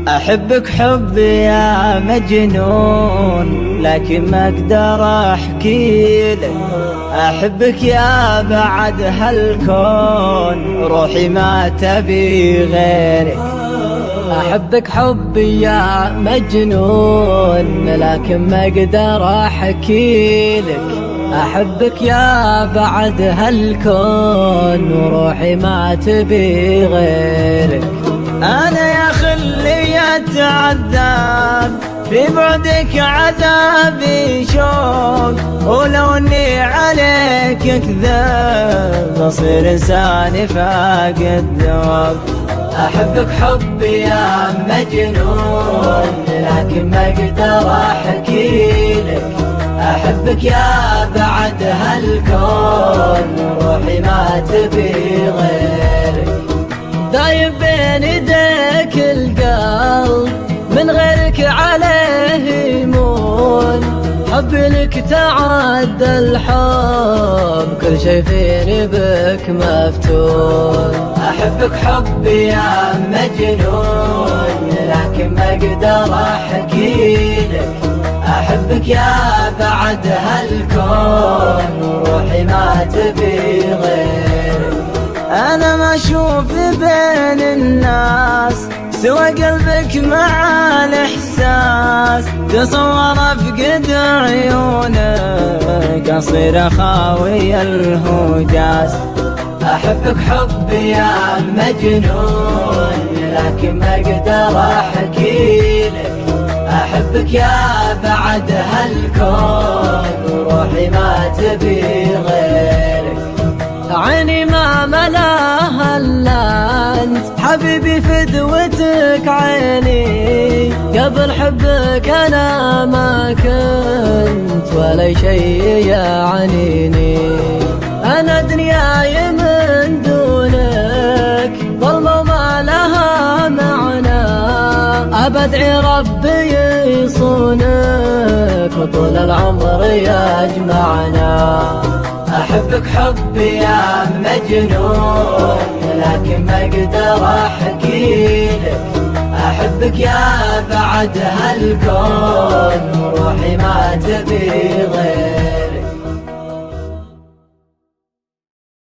أحبك حبي يا مجنون، لكن ما أقدر أحكي لك. أحبك يا بعد هالكون، روحي ما تبي غيرك. أحبك حبي يا مجنون، لكن ما أقدر أحكي لك. أحبك يا بعد هالكون، وروحي ما تبي غيرك. أنا يا خلي أتعذب في بعدك، عذابي شوق، ولو اني عليك كذاب بصير انساني فاقد ذوق. أحبك حبي يا مجنون، لكن ما أقدر أحكي لك. أحبك يا بعد هالكون، روحي ما تبي غيرك. دايب بين يديك القلب، من غيرك عليه يمون. حبي لك تعدى الحب، كل شي فيني بك مفتون. أحبك حبي يا مجنون، لكن ما أقدر أحكي لك. أحبك يا بعد هالكون، روحي ما تبي غيرك. أنا ما أشوف بين الناس سوى قلبك مع الإحساس. تصور أفقد عيونك، أصير خاوي الهجاس. أحبك حبي يا مجنون، لكن ما أقدر أحكي لك. أحبك يا بعد هالكون، روحي ما تبي غيرك. عيني ما ملاها إلا أنت، حبيبي فدوتك عيني. قبل حبك أنا ما كنت ولا شيء يعنيني. أنا دنياي من دونك ظلمة وما لها معنى. أبدعي ربي يصونك، وطول العمر يجمعنا. أحبك حبي يا مجنون، لكن ما أقدر أحكي لك. أحبك يا بعد هالكون، روحي ما تبي غيرك.